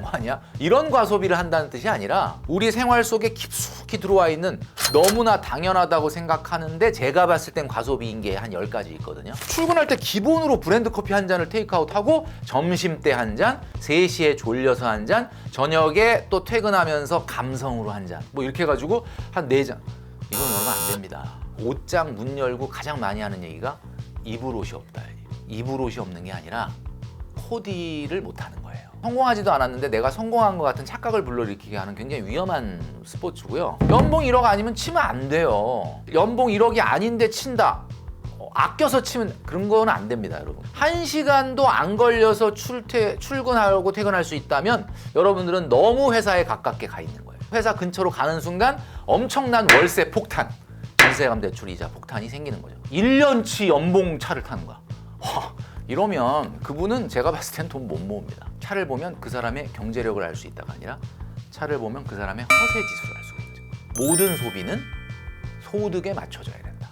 거 아니야? 이런 과소비를 한다는 뜻이 아니라 우리 생활 속에 깊숙이 들어와 있는 너무나 당연하다고 생각하는데 제가 봤을 땐 과소비인 게 한 10가지 있거든요. 출근할 때 기본으로 브랜드 커피 한 잔을 테이크아웃하고 점심 때 한 잔, 3시에 졸려서 한 잔, 저녁에 또 퇴근하면서 감성으로 한 잔. 뭐 이렇게 해가지고 한 4잔. 이건 여러분 안 됩니다. 옷장 문 열고 가장 많이 하는 얘기가 입을 옷이 없다. 입을 옷이 없는 게 아니라 코디를 못하는 거예요. 성공하지도 않았는데 내가 성공한 것 같은 착각을 불러일으키게 하는 굉장히 위험한 스포츠고요. 연봉 1억 아니면 치면 안 돼요. 연봉 1억이 아닌데 친다. 아껴서 치면 그런 건 안 됩니다, 여러분. 1시간도 안 걸려서 출근하고 퇴근할 수 있다면 여러분들은 너무 회사에 가깝게 가 있는 거예요. 회사 근처로 가는 순간 엄청난 월세 폭탄, 전세감 대출 이자 폭탄이 생기는 거죠. 1년치 연봉 차를 타는 거야. 와, 이러면 그분은 제가 봤을 땐 돈 못 모읍니다. 차를 보면 그 사람의 경제력을 알 수 있다가 아니라 차를 보면 그 사람의 허세 지수를 알 수가 있죠. 모든 소비는 소득에 맞춰져야 된다.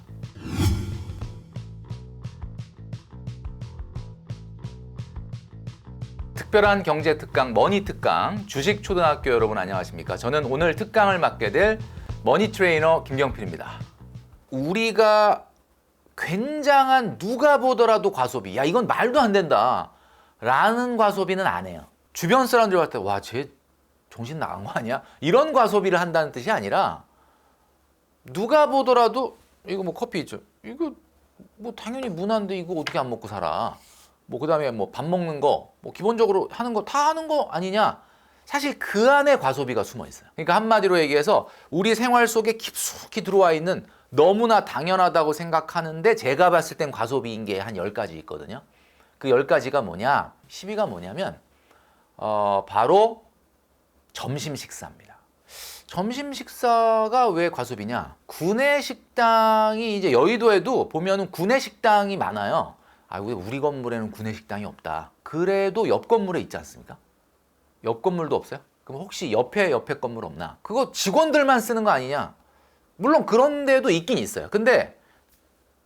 특별한 경제 특강, 머니 특강, 주식 초등학교 여러분 안녕하십니까? 저는 오늘 특강을 맡게 될 머니 트레이너 김경필입니다. 우리가 굉장한 누가 보더라도 과소비, 야 이건 말도 안 된다 라는 과소비는 안 해요. 주변 사람들이 봤을 때 와, 쟤 정신 나간 거 아니야? 이런 과소비를 한다는 뜻이 아니라 누가 보더라도 이거 뭐 커피 있죠, 이거 뭐 당연히 문화인데 이거 어떻게 안 먹고 살아, 뭐 그다음에 뭐 밥 먹는 거, 뭐 기본적으로 하는 거 다 하는 거 아니냐. 사실 그 안에 과소비가 숨어 있어요. 그러니까 한마디로 얘기해서 우리 생활 속에 깊숙이 들어와 있는 너무나 당연하다고 생각하는데 제가 봤을 땐 과소비인 게 한 10가지 있거든요. 그 10가지가 뭐냐, 10위가 뭐냐면 바로 점심 식사입니다. 점심 식사가 왜 과소비냐? 구내 식당이 이제 여의도에도 보면은 구내 식당이 많아요. 아, 왜 우리 건물에는 구내 식당이 없다. 그래도 옆 건물에 있지 않습니까? 옆 건물도 없어요? 그럼 혹시 옆에 건물 없나? 그거 직원들만 쓰는 거 아니냐? 물론 그런 데도 있긴 있어요. 근데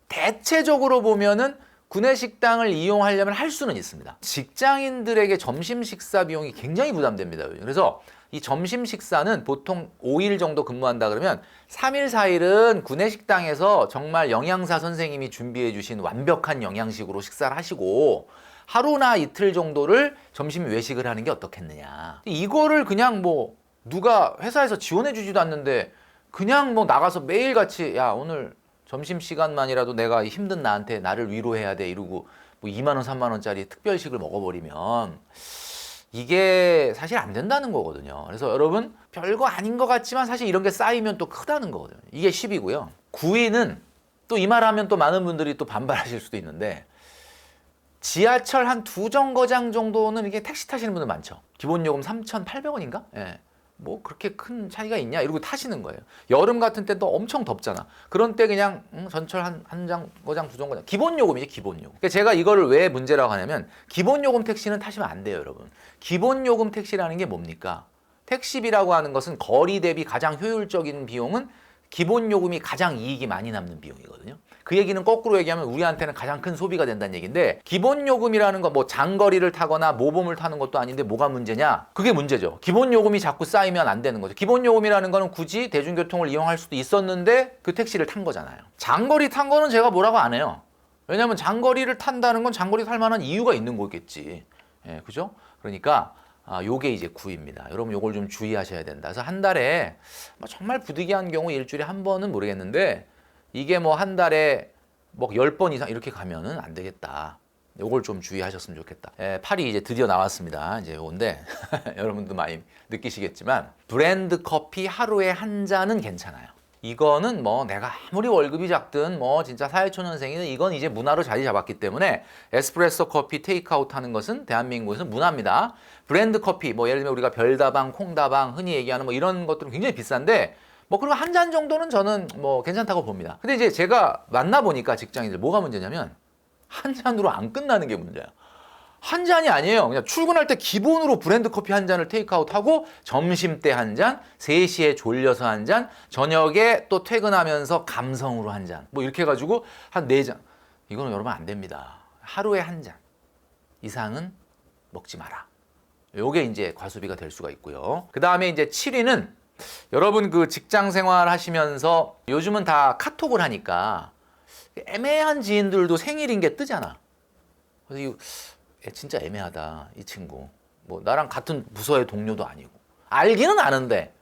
대체적으로 보면은 구내식당을 이용하려면 할 수는 있습니다. 직장인들에게 점심 식사 비용이 굉장히 부담됩니다. 그래서 이 점심 식사는 보통 5일 정도 근무한다 그러면 3일, 4일은 구내식당에서 정말 영양사 선생님이 준비해 주신 완벽한 영양식으로 식사를 하시고 하루나 이틀 정도를 점심 외식을 하는 게 어떻겠느냐. 이거를 그냥 뭐 누가 회사에서 지원해 주지도 않는데 그냥 뭐 나가서 매일같이 야 오늘 점심시간만이라도 내가 힘든 나한테 나를 위로해야 돼 이러고 뭐 2만 원, 3만 원짜리 특별식을 먹어버리면 이게 사실 안 된다는 거거든요. 그래서 여러분 별거 아닌 것 같지만 사실 이런 게 쌓이면 또 크다는 거거든요. 이게 10이고요. 9위는 또 이 말 하면 또 많은 분들이 또 반발하실 수도 있는데 지하철 한 2정거장 정도는 이게 택시 타시는 분들 많죠. 기본 요금 3,800원인가? 예. 뭐 그렇게 큰 차이가 있냐 이러고 타시는 거예요. 여름 같은 때 또 엄청 덥잖아. 그런 때 그냥 전철 한 정거장 2정거장 기본 요금이지, 기본 요금. 그러니까 제가 이거를 왜 문제라고 하냐면 기본 요금 택시는 타시면 안 돼요, 여러분. 기본 요금 택시라는 게 뭡니까? 택시비라고 하는 것은 거리 대비 가장 효율적인 비용은 기본 요금이 가장 이익이 많이 남는 비용이거든요. 그 얘기는 거꾸로 얘기하면 우리한테는 가장 큰 소비가 된다는 얘기인데 기본 요금이라는 거 뭐 장거리를 타거나 모범을 타는 것도 아닌데 뭐가 문제냐? 그게 문제죠. 기본 요금이 자꾸 쌓이면 안 되는 거죠. 기본 요금이라는 거는 굳이 대중교통을 이용할 수도 있었는데 그 택시를 탄 거잖아요. 장거리 탄 거는 제가 뭐라고 안 해요. 왜냐하면 장거리를 탄다는 건 장거리 탈 만한 이유가 있는 거겠지. 예, 그죠? 그러니까 요게 이제 9위입니다. 여러분 요걸 좀 주의하셔야 된다. 그래서 한 달에 정말 부득이한 경우 일주일에 한 번은 모르겠는데 이게 뭐 한 달에 뭐 10번 이상 이렇게 가면은 안 되겠다. 요걸 좀 주의하셨으면 좋겠다. 8위 이제 드디어 나왔습니다. 이제 요건데 여러분도 많이 느끼시겠지만 브랜드 커피 하루에 한 잔은 괜찮아요. 이거는 뭐 내가 아무리 월급이 작든 뭐 진짜 사회초년생이든 이건 이제 문화로 자리 잡았기 때문에 에스프레소 커피 테이크아웃 하는 것은 대한민국에서는 문화입니다. 브랜드 커피 뭐 예를 들면 우리가 별다방, 콩다방 흔히 얘기하는 뭐 이런 것들은 굉장히 비싼데 뭐 그리고 한 잔 정도는 저는 뭐 괜찮다고 봅니다. 근데 이제 제가 만나보니까 직장인들 뭐가 문제냐면 한 잔으로 안 끝나는 게 문제야. 한 잔이 아니에요. 그냥 출근할 때 기본으로 브랜드 커피 한 잔을 테이크아웃하고 점심 때 한 잔, 3시에 졸려서 한 잔, 저녁에 또 퇴근하면서 감성으로 한 잔. 뭐 이렇게 해가지고 한 4잔. 이거는 여러분 안 됩니다. 하루에 한 잔 이상은 먹지 마라. 요게 이제 과소비가 될 수가 있고요. 그 다음에 이제 7위는 여러분 그 직장 생활 하시면서 요즘은 다 카톡을 하니까 애매한 지인들도 생일인 게 뜨잖아. 그래서 이거 진짜 애매하다 이 친구. 뭐 나랑 같은 부서의 동료도 아니고 알기는 아는데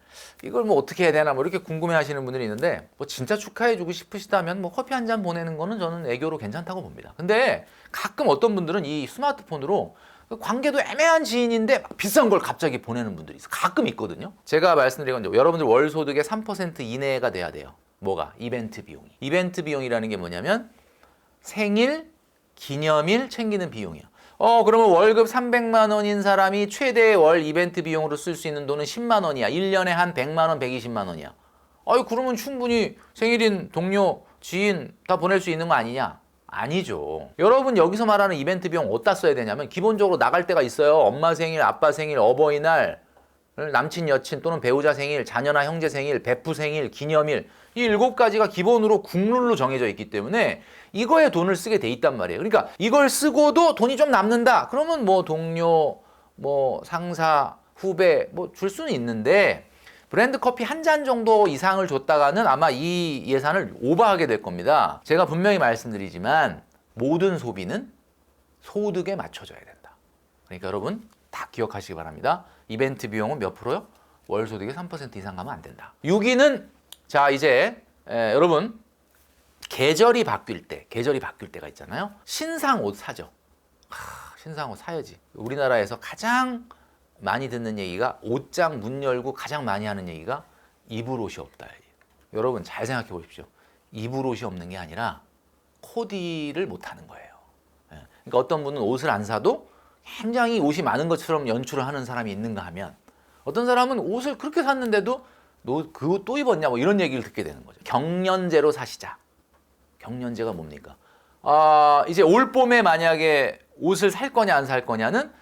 이걸 뭐 어떻게 해야 되나 뭐 이렇게 궁금해하시는 분들이 있는데 뭐 진짜 축하해주고 싶으시다면 뭐 커피 한 잔 보내는 거는 저는 애교로 괜찮다고 봅니다. 근데 가끔 어떤 분들은 이 스마트폰으로 관계도 애매한 지인인데 막 비싼 걸 갑자기 보내는 분들이 있어요. 가끔 있거든요. 제가 말씀드린 건 여러분들 월 소득의 3% 이내가 돼야 돼요. 뭐가? 이벤트 비용이. 이벤트 비용이라는 게 뭐냐면 생일, 기념일 챙기는 비용이야. 그러면 월급 300만 원인 사람이 최대 월 이벤트 비용으로 쓸 수 있는 돈은 10만 원이야. 1년에 한 100만 원, 120만 원이야. 그러면 충분히 생일인 동료, 지인 다 보낼 수 있는 거 아니냐? 아니죠. 여러분 여기서 말하는 이벤트 비용 어디다 써야 되냐면 기본적으로 나갈 때가 있어요. 엄마 생일, 아빠 생일, 어버이날, 남친, 여친 또는 배우자 생일, 자녀나 형제 생일, 베프 생일, 기념일 이 7가지가 기본으로 국룰로 정해져 있기 때문에 이거에 돈을 쓰게 돼 있단 말이에요. 그러니까 이걸 쓰고도 돈이 좀 남는다. 그러면 뭐 동료, 뭐 상사, 후배 뭐 줄 수는 있는데 브랜드 커피 한 잔 정도 이상을 줬다가는 아마 이 예산을 오버하게 될 겁니다. 제가 분명히 말씀드리지만 모든 소비는 소득에 맞춰져야 된다. 그러니까 여러분 다 기억하시기 바랍니다. 이벤트 비용은 몇 프로요? 월 소득의 3% 이상 가면 안 된다. 6위는 자 이제 여러분 계절이 바뀔 때가 있잖아요. 신상 옷 사죠. 신상 옷 사야지. 우리나라에서 가장 많이 듣는 얘기가 옷장 문 열고 가장 많이 하는 얘기가 입을 옷이 없다. 여러분 잘 생각해 보십시오. 입을 옷이 없는 게 아니라 코디를 못 하는 거예요. 그러니까 어떤 분은 옷을 안 사도 굉장히 옷이 많은 것처럼 연출을 하는 사람이 있는가 하면 어떤 사람은 옷을 그렇게 샀는데도 너 그거 또 입었냐 뭐 이런 얘기를 듣게 되는 거죠. 경련제로 사시자. 경련제가 뭡니까? 이제 올 봄에 만약에 옷을 살 거냐 안 살 거냐는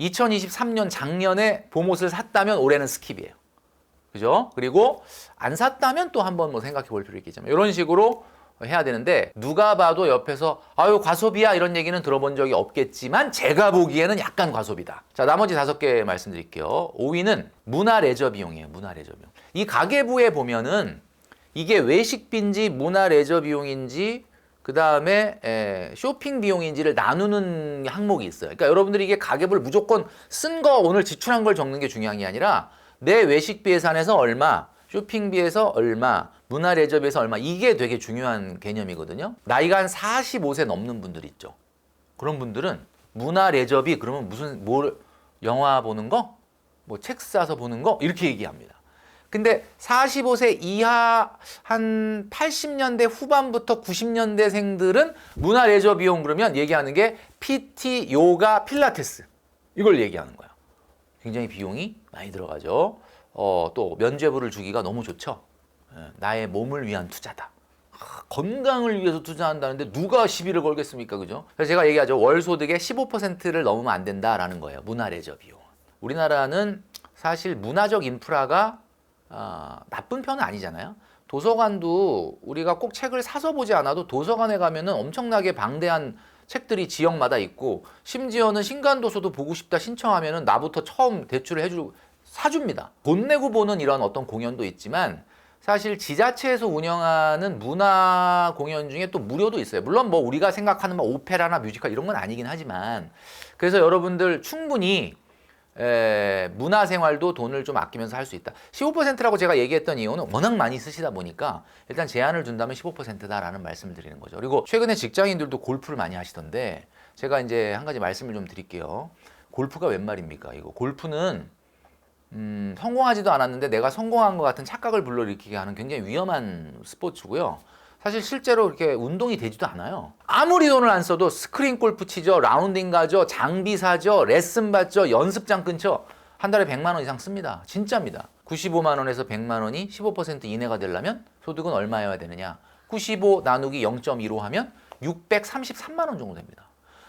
2023년 작년에 봄옷을 샀다면 올해는 스킵이에요. 그죠? 그리고 안 샀다면 또 한번 뭐 생각해 볼 필요 있겠지만 이런 식으로 해야 되는데 누가 봐도 옆에서 아유 과소비야 이런 얘기는 들어본 적이 없겠지만 제가 보기에는 약간 과소비다. 자 나머지 5개 말씀드릴게요. 5위는 문화 레저 비용이에요. 문화 레저 비용. 이 가계부에 보면은 이게 외식비인지 문화 레저 비용인지 그 다음에 쇼핑 비용인지를 나누는 항목이 있어요. 그러니까 여러분들이 이게 가계부를 무조건 쓴 거 오늘 지출한 걸 적는 게 중요한 게 아니라 내 외식비 예산에서 얼마, 쇼핑비에서 얼마, 문화 레저비에서 얼마 이게 되게 중요한 개념이거든요. 나이가 한 45세 넘는 분들 있죠. 그런 분들은 문화 레저비 그러면 무슨 영화 보는 거? 뭐 책 사서 보는 거? 이렇게 얘기합니다. 근데 45세 이하 한 80년대 후반부터 90년대생들은 문화 레저 비용 그러면 얘기하는 게 PT, 요가, 필라테스 이걸 얘기하는 거예요. 굉장히 비용이 많이 들어가죠. 또 면죄부를 주기가 너무 좋죠. 나의 몸을 위한 투자다. 건강을 위해서 투자한다는데 누가 시비를 걸겠습니까? 그죠? 그래서 제가 얘기하죠. 월 소득의 15%를 넘으면 안 된다라는 거예요. 문화 레저 비용. 우리나라는 사실 문화적 인프라가 나쁜 편은 아니잖아요. 도서관도 우리가 꼭 책을 사서 보지 않아도 도서관에 가면은 엄청나게 방대한 책들이 지역마다 있고 심지어는 신간도서도 보고 싶다 신청하면은 나부터 처음 대출을 해주고 사줍니다. 돈 내고 보는 이런 어떤 공연도 있지만 사실 지자체에서 운영하는 문화 공연 중에 또 무료도 있어요. 물론 뭐 우리가 생각하는 뭐 오페라나 뮤지컬 이런 건 아니긴 하지만 그래서 여러분들 충분히 문화생활도 돈을 좀 아끼면서 할 수 있다. 15%라고 제가 얘기했던 이유는 워낙 많이 쓰시다 보니까 일단 제한을 둔다면 15%다라는 말씀을 드리는 거죠. 그리고 최근에 직장인들도 골프를 많이 하시던데 제가 이제 한 가지 말씀을 좀 드릴게요. 골프가 웬 말입니까? 이거 골프는 성공하지도 않았는데 내가 성공한 것 같은 착각을 불러일으키게 하는 굉장히 위험한 스포츠고요. 사실 실제로 이렇게 운동이 되지도 않아요. 아무리 돈을 안 써도 스크린 골프 치죠, 라운딩 가죠, 장비 사죠, 레슨 받죠, 연습장 끊죠. 한 달에 100만 원 이상 씁니다. 진짜입니다. 95만 원에서 100만 원이 15% 이내가 되려면 소득은 얼마여야 되느냐? 95 나누기 0.15 하면 633만 원 정도 됩니다.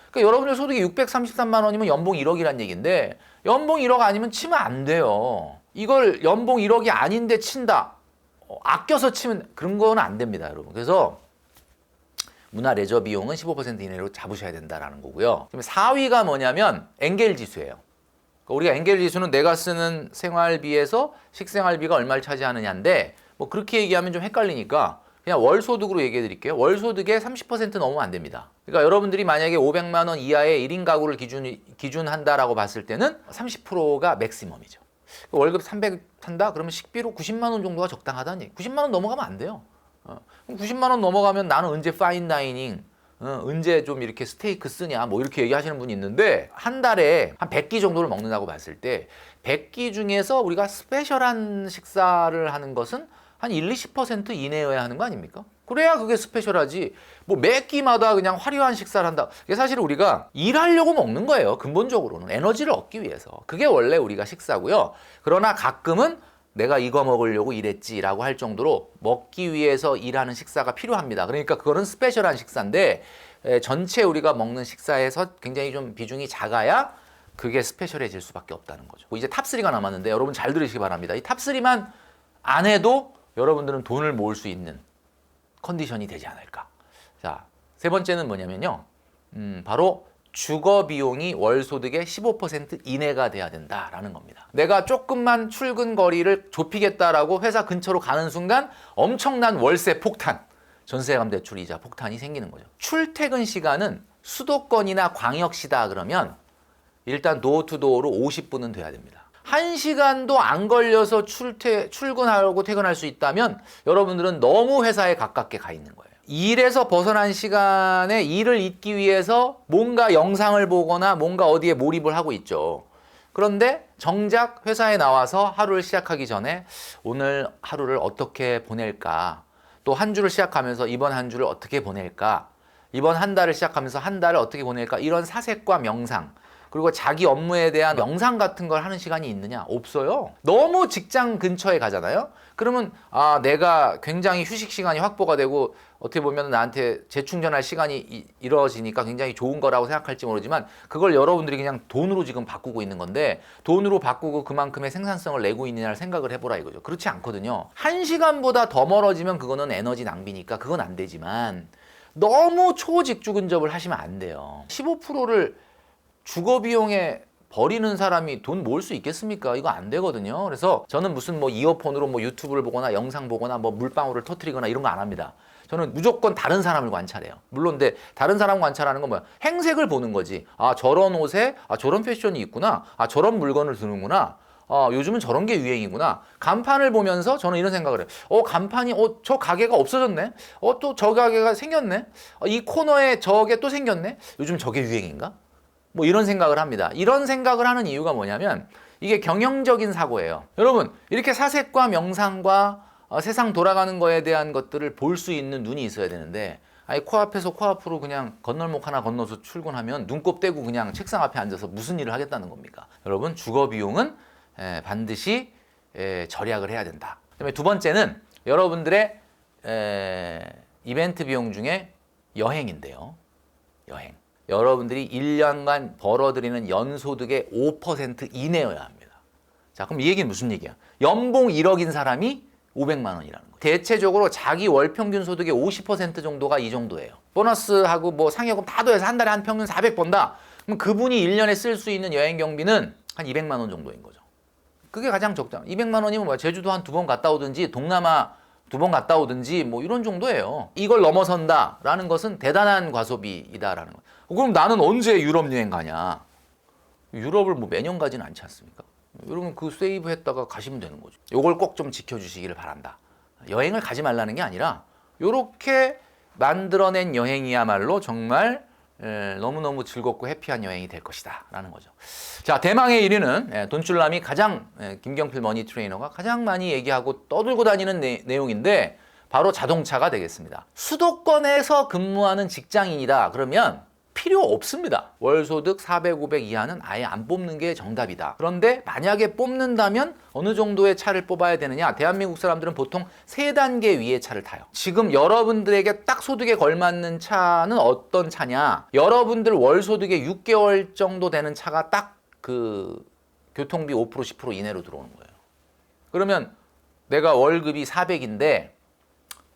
그러니까 여러분들 소득이 633만 원이면 연봉 1억이란 얘기인데 연봉 1억 아니면 치면 안 돼요. 이걸 연봉 1억이 아닌데 친다. 아껴서 치면 그런 건 안 됩니다, 여러분. 그래서 문화 레저 비용은 15% 이내로 잡으셔야 된다라는 거고요. 4위가 뭐냐면 엔겔 지수예요. 우리가 엔겔 지수는 내가 쓰는 생활비에서 식생활비가 얼마를 차지하느냐인데 뭐 그렇게 얘기하면 좀 헷갈리니까 그냥 월소득으로 얘기해 드릴게요. 월소득의 30% 넘으면 안 됩니다. 그러니까 여러분들이 만약에 500만 원 이하의 1인 가구를 기준한다라고 봤을 때는 30%가 맥시멈이죠. 월급 300 한다? 그러면 식비로 90만 원 정도가 적당하다는 얘기. 90만 원 넘어가면 안 돼요. 90만 원 넘어가면 나는 언제 파인 다이닝, 언제 좀 이렇게 스테이크 쓰냐, 뭐 이렇게 얘기하시는 분이 있는데 한 달에 한 100끼 정도를 먹는다고 봤을 때 100끼 중에서 우리가 스페셜한 식사를 하는 것은 한 1-20% 이내여야 하는 거 아닙니까? 그래야 그게 스페셜하지. 뭐 매 끼마다 그냥 화려한 식사를 한다. 이게 사실 우리가 일하려고 먹는 거예요. 근본적으로는 에너지를 얻기 위해서. 그게 원래 우리가 식사고요. 그러나 가끔은 내가 이거 먹으려고 일했지라고 할 정도로 먹기 위해서 일하는 식사가 필요합니다. 그러니까 그거는 스페셜한 식사인데 전체 우리가 먹는 식사에서 굉장히 좀 비중이 작아야 그게 스페셜해질 수밖에 없다는 거죠. 이제 탑3가 남았는데 여러분 잘 들으시기 바랍니다. 이 탑3만 안 해도 여러분들은 돈을 모을 수 있는 컨디션이 되지 않을까. 자, 세 번째는 뭐냐면요. 바로 주거 비용이 월 소득의 15% 이내가 돼야 된다라는 겁니다. 내가 조금만 출근 거리를 좁히겠다라고 회사 근처로 가는 순간 엄청난 월세 폭탄, 전세감 대출 이자 폭탄이 생기는 거죠. 출퇴근 시간은 수도권이나 광역시다 그러면 일단 도어투도어로 50분은 돼야 됩니다. 1시간도 안 걸려서 출근하고 퇴근할 수 있다면 여러분들은 너무 회사에 가깝게 가 있는 거예요. 일에서 벗어난 시간에 일을 잊기 위해서 뭔가 영상을 보거나 뭔가 어디에 몰입을 하고 있죠. 그런데 정작 회사에 나와서 하루를 시작하기 전에 오늘 하루를 어떻게 보낼까, 또 한 주를 시작하면서 이번 한 주를 어떻게 보낼까, 이번 한 달을 시작하면서 한 달을 어떻게 보낼까, 이런 사색과 명상, 그리고 자기 업무에 대한 명상 같은 걸 하는 시간이 있느냐? 없어요. 너무 직장 근처에 가잖아요. 그러면 내가 굉장히 휴식 시간이 확보가 되고 어떻게 보면 나한테 재충전할 시간이 이루어지니까 굉장히 좋은 거라고 생각할지 모르지만 그걸 여러분들이 그냥 돈으로 지금 바꾸고 있는 건데 돈으로 바꾸고 그만큼의 생산성을 내고 있느냐를 생각을 해보라 이거죠. 그렇지 않거든요. 1시간보다 더 멀어지면 그거는 에너지 낭비니까 그건 안 되지만 너무 초직주 근접을 하시면 안 돼요. 15%를 주거 비용에 버리는 사람이 돈 모을 수 있겠습니까? 이거 안 되거든요. 그래서 저는 무슨 뭐 이어폰으로 뭐 유튜브를 보거나 영상 보거나 뭐 물방울을 터뜨리거나 이런 거 안 합니다. 저는 무조건 다른 사람을 관찰해요. 물론 근데 다른 사람 관찰하는 건 뭐야? 행색을 보는 거지. 저런 옷에 저런 패션이 있구나. 저런 물건을 드는구나. 요즘은 저런 게 유행이구나. 간판을 보면서 저는 이런 생각을 해요. 간판이 저 가게가 없어졌네. 또 저 가게가 생겼네. 이 코너에 저게 또 생겼네. 요즘 저게 유행인가? 뭐 이런 생각을 합니다. 이런 생각을 하는 이유가 뭐냐면 이게 경영적인 사고예요. 여러분 이렇게 사색과 명상과 세상 돌아가는 거에 대한 것들을 볼 수 있는 눈이 있어야 되는데 코앞에서 코앞으로 그냥 건널목 하나 건너서 출근하면 눈곱 떼고 그냥 책상 앞에 앉아서 무슨 일을 하겠다는 겁니까? 여러분 주거 비용은 반드시 절약을 해야 된다. 그다음에 두 번째는 여러분들의 이벤트 비용 중에 여행인데요. 여행. 여러분들이 1년간 벌어들이는 연소득의 5% 이내여야 합니다. 자, 그럼 이 얘기는 무슨 얘기야? 연봉 1억인 사람이 500만 원이라는 거예요. 대체적으로 자기 월 평균 소득의 50% 정도가 이 정도예요. 보너스하고 뭐 상여금 다 더해서 한 달에 한 평균 400 번다. 그럼 그분이 1년에 쓸 수 있는 여행 경비는 한 200만 원 정도인 거죠. 그게 가장 적당. 200만 원이면 뭐야? 제주도 한 2번 갔다 오든지 동남아 2번 갔다 오든지 뭐 이런 정도예요. 이걸 넘어선다라는 것은 대단한 과소비이다라는 거예요. 그럼 나는 언제 유럽 여행 가냐? 유럽을 뭐 매년 가지는 않지 않습니까? 여러분 그 세이브 했다가 가시면 되는 거죠. 요걸 꼭 좀 지켜주시기를 바란다. 여행을 가지 말라는 게 아니라 요렇게 만들어낸 여행이야말로 정말 너무너무 즐겁고 해피한 여행이 될 것이다 라는 거죠. 자, 대망의 1위는 돈줄남이 가장 김경필 머니 트레이너가 가장 많이 얘기하고 떠들고 다니는 내용인데 바로 자동차가 되겠습니다. 수도권에서 근무하는 직장인이다 그러면 필요 없습니다. 월소득 400, 500 이하는 아예 안 뽑는 게 정답이다. 그런데 만약에 뽑는다면 어느 정도의 차를 뽑아야 되느냐? 대한민국 사람들은 보통 3단계 위의 차를 타요. 지금 여러분들에게 딱 소득에 걸맞는 차는 어떤 차냐? 여러분들 월소득의 6개월 정도 되는 차가 딱 그 교통비 5%, 10% 이내로 들어오는 거예요. 그러면 내가 월급이 400인데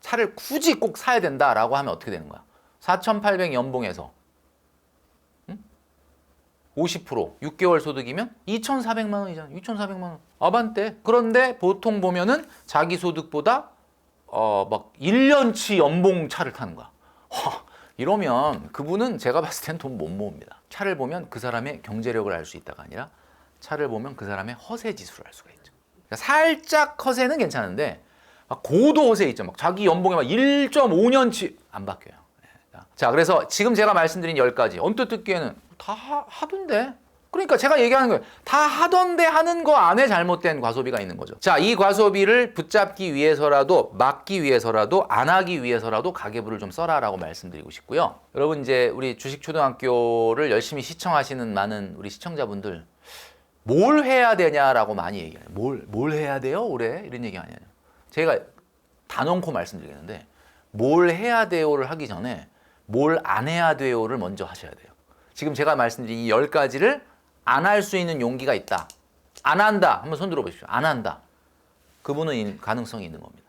차를 굳이 꼭 사야 된다라고 하면 어떻게 되는 거야? 4,800 연봉에서 50% 6개월 소득이면 2,400만 원이잖아요. 2,400만 원. 아반떼. 그런데 보통 보면은 자기 소득보다 막 1년치 연봉 차를 타는 거야. 이러면 그분은 제가 봤을 땐 돈 못 모읍니다. 차를 보면 그 사람의 경제력을 알 수 있다가 아니라 차를 보면 그 사람의 허세 지수를 알 수가 있죠. 그러니까 살짝 허세는 괜찮은데 막 고도 허세 있죠. 막 자기 연봉에 막 1.5년치 안 바뀌어요. 자, 그래서 지금 제가 말씀드린 10가지 언뜻 듣기에는 다 하던데. 그러니까 제가 얘기하는 거예요. 다 하던데 하는 거 안에 잘못된 과소비가 있는 거죠. 자, 이 과소비를 붙잡기 위해서라도 막기 위해서라도 안 하기 위해서라도 가계부를 좀 써라라고 말씀드리고 싶고요. 여러분 이제 우리 주식초등학교를 열심히 시청하시는 많은 우리 시청자분들 뭘 해야 되냐라고 많이 얘기해요. 뭘 해야 돼요? 올해? 이런 얘기 아니에요. 제가 단언코 말씀드리겠는데 뭘 해야 돼요를 하기 전에 뭘 안 해야 돼요를 먼저 하셔야 돼요. 지금 제가 말씀드린 이 10가지를 안 할 수 있는 용기가 있다. 안 한다. 한번 손 들어보십시오. 안 한다. 그분은 가능성이 있는 겁니다.